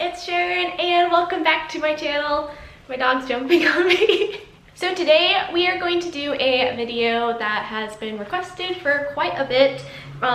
it's Sharon and welcome back to my channel. My dog's jumping on me. So today we are going to do a video that has been requested for quite a bit,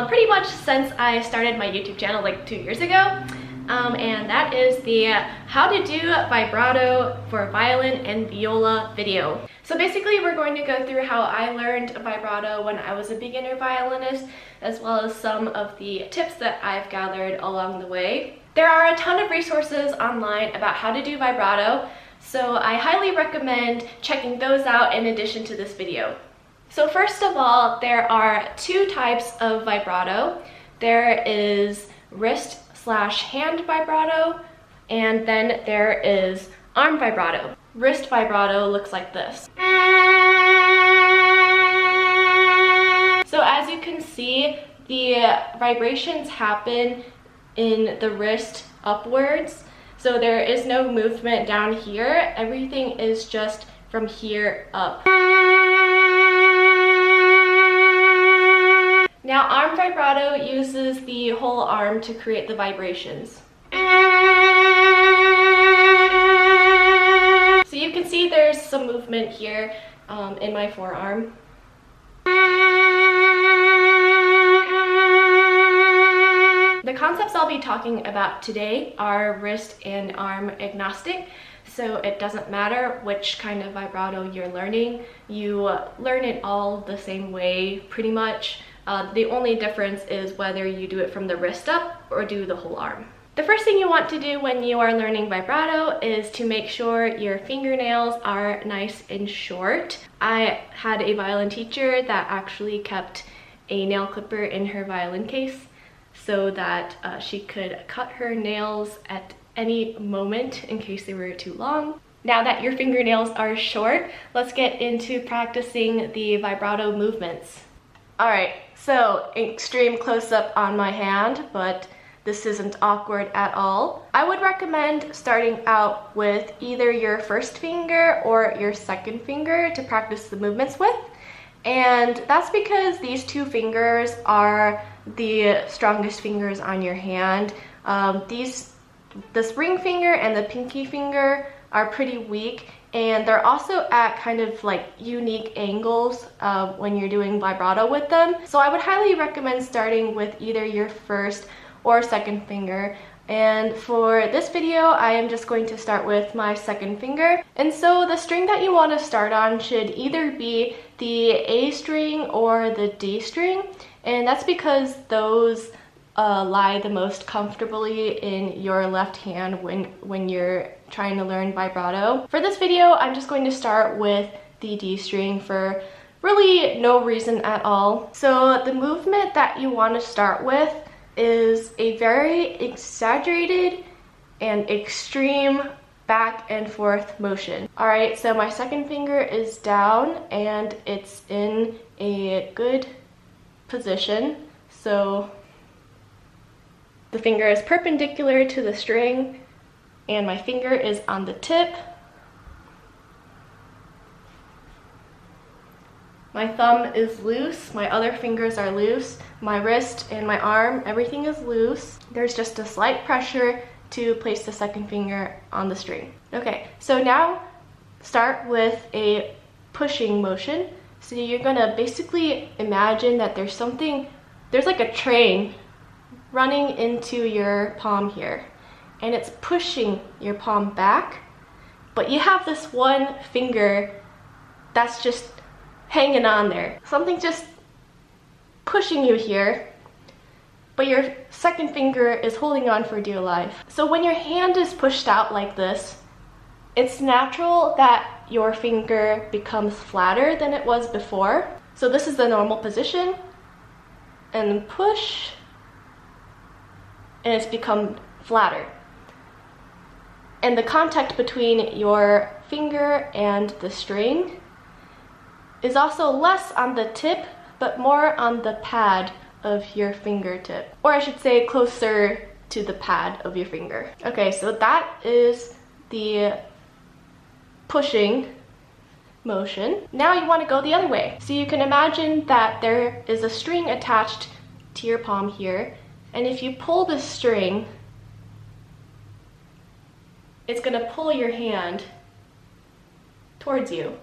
pretty much since I started my YouTube channel like 2 years ago. And that is the how to do vibrato for violin and viola video. So basically we're going to go through how I learned vibrato when I was a beginner violinist, as well as some of the tips that I've gathered along the way. There are a ton of resources online about how to do vibrato, so I highly recommend checking those out in addition to this video. So first of all, there are two types of vibrato. There is wrist/hand vibrato, and then there is arm vibrato. Wrist vibrato looks like this. So as you can see, the vibrations happen in the wrist upwards. So there is no movement down here. Everything is just from here up. Now arm vibrato uses the whole arm to create the vibrations. So you can see there's some movement here in my forearm. The concepts I'll be talking about today are wrist and arm agnostic, so it doesn't matter which kind of vibrato you're learning. You learn it all the same way pretty much. The only difference is whether you do it from the wrist up or do the whole arm. The first thing you want to do when you are learning vibrato is to make sure your fingernails are nice and short. I had a violin teacher that actually kept a nail clipper in her violin case so that she could cut her nails at any moment in case they were too long. Now that your fingernails are short, let's get into practicing the vibrato movements. Alright, so extreme close-up on my hand, but this isn't awkward at all. I would recommend starting out with either your first finger or your second finger to practice the movements with. And that's because these two fingers are the strongest fingers on your hand. This ring finger and the pinky finger are pretty weak, and they're also at kind of like unique angles when you're doing vibrato with them. So I would highly recommend starting with either your first or second finger. And for this video, I am just going to start with my second finger. And so the string that you want to start on should either be the A string or the D string. And that's because those lie the most comfortably in your left hand when you're trying to learn vibrato. For this video, I'm just going to start with the D string for really no reason at all. So the movement that you want to start with is a very exaggerated and extreme back and forth motion. Alright, so my second finger is down and it's in a good position. So the finger is perpendicular to the string and my finger is on the tip. My thumb is loose, my other fingers are loose, my wrist and my arm, everything is loose. There's just a slight pressure to place the second finger on the string. Okay, so now start with a pushing motion. So you're gonna basically imagine that there's like a train running into your palm here, and it's pushing your palm back, but you have this one finger that's just hanging on there. Something's just pushing you here, but your second finger is holding on for dear life. So when your hand is pushed out like this, it's natural that your finger becomes flatter than it was before. So this is the normal position, and then push, and it's become flatter. And the contact between your finger and the string is also less on the tip, but more on the pad of your fingertip. Or I should say closer to the pad of your finger. Okay, so that is the pushing motion. Now you want to go the other way. So you can imagine that there is a string attached to your palm here, and if you pull the string it's going to pull your hand towards you.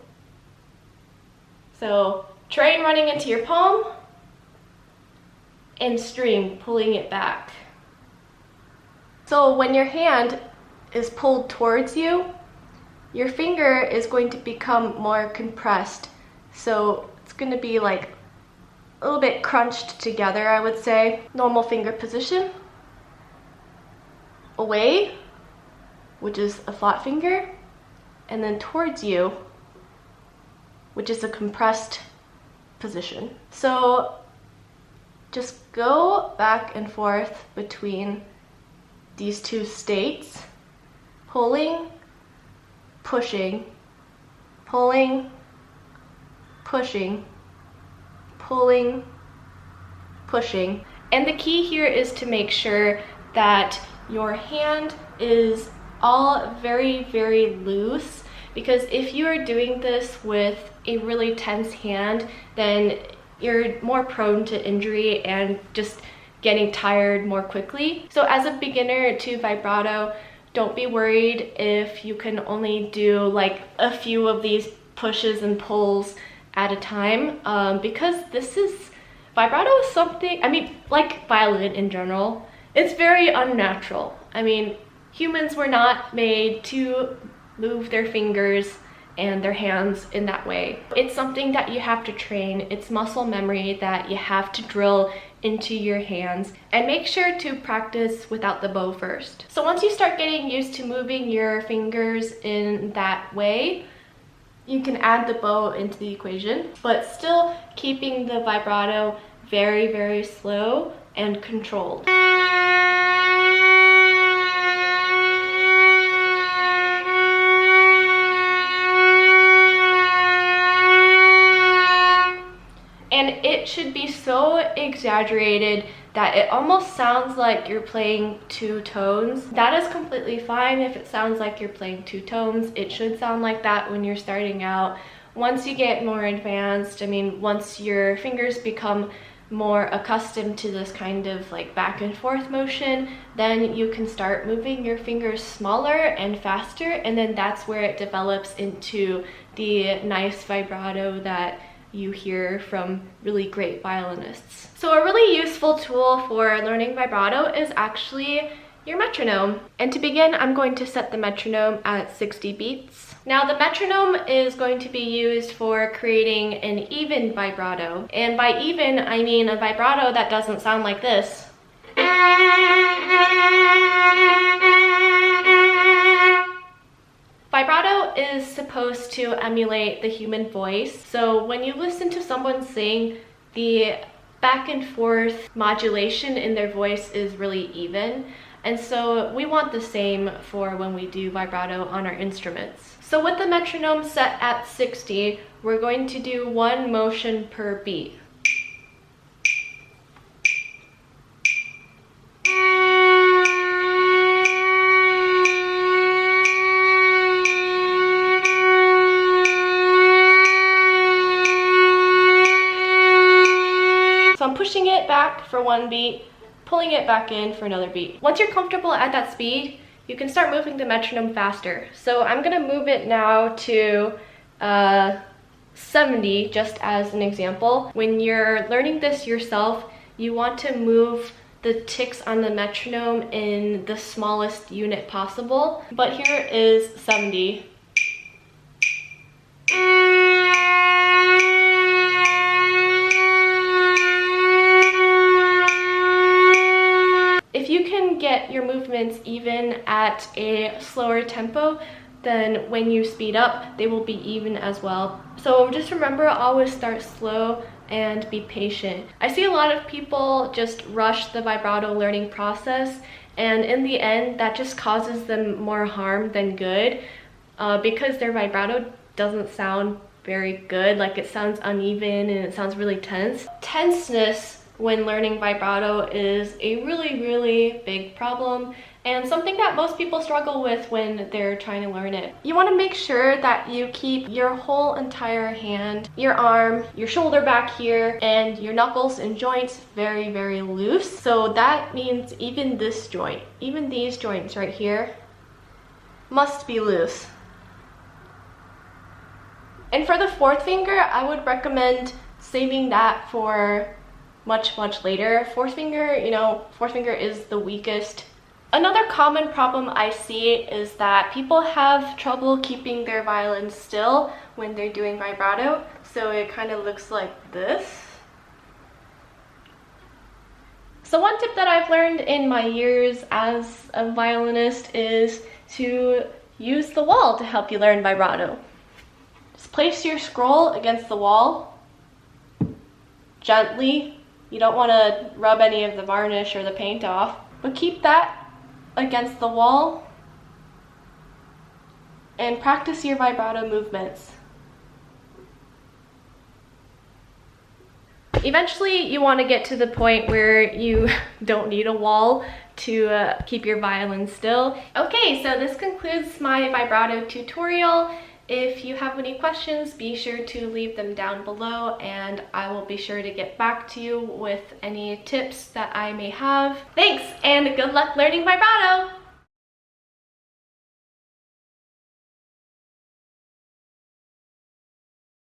So train running into your palm and string pulling it back. So when your hand is pulled towards you, your finger is going to become more compressed. So it's going to be like a little bit crunched together, I would say. Normal finger position. Away, which is a flat finger, and then towards you, which is a compressed position. So just go back and forth between these two states, pulling, pushing, pulling, pushing, pulling, pushing. And the key here is to make sure that your hand is all very, very loose, because if you are doing this with a really tense hand, then you're more prone to injury and just getting tired more quickly. So as a beginner to vibrato, don't be worried if you can only do like a few of these pushes and pulls at a time, because vibrato is something, I mean, like violin in general, it's very unnatural. I mean, humans were not made to move their fingers and their hands in that way. It's something that you have to train. It's muscle memory that you have to drill into your hands, and make sure to practice without the bow first. So once you start getting used to moving your fingers in that way, you can add the bow into the equation, but still keeping the vibrato very, very slow and controlled. And it should be so exaggerated that it almost sounds like you're playing two tones. That is completely fine if it sounds like you're playing two tones. It should sound like that when you're starting out. Once you get more advanced, I mean, once your fingers become more accustomed to this kind of like back and forth motion, then you can start moving your fingers smaller and faster, and then that's where it develops into the nice vibrato that you hear from really great violinists. So a really useful tool for learning vibrato is actually your metronome. And to begin, I'm going to set the metronome at 60 beats. Now the metronome is going to be used for creating an even vibrato. And by even, I mean a vibrato that doesn't sound like this. Vibrato is supposed to emulate the human voice. So when you listen to someone sing, the back and forth modulation in their voice is really even. And so we want the same for when we do vibrato on our instruments. So with the metronome set at 60, we're going to do one motion per beat. So I'm pushing it back for one beat, pulling it back in for another beat. Once you're comfortable at that speed, you can start moving the metronome faster. So I'm gonna move it now to 70, just as an example. When you're learning this yourself, you want to move the ticks on the metronome in the smallest unit possible. But here is 70. If you can get your movements even at a slower tempo, then when you speed up, they will be even as well. So just remember, always start slow and be patient. I see a lot of people just rush the vibrato learning process, and in the end, that just causes them more harm than good, because their vibrato doesn't sound very good. Like, it sounds uneven and it sounds really tense. Tenseness when learning vibrato is a really, really big problem, and something that most people struggle with when they're trying to learn it. You want to make sure that you keep your whole entire hand, your arm, your shoulder back here, and your knuckles and joints very, very loose. So that means even this joint, even these joints right here, must be loose. And for the fourth finger, I would recommend saving that for much later. Fourth finger, you know, fourth finger is the weakest. Another common problem I see is that people have trouble keeping their violin still when they're doing vibrato, so it kind of looks like this. So one tip that I've learned in my years as a violinist is to use the wall to help you learn vibrato. Just place your scroll against the wall gently. You don't want to rub any of the varnish or the paint off, but keep that against the wall and practice your vibrato movements. Eventually you want to get to the point where you don't need a wall to keep your violin still. Okay, so this concludes my vibrato tutorial. If you have any questions, be sure to leave them down below and I will be sure to get back to you with any tips that I may have. Thanks and good luck learning vibrato!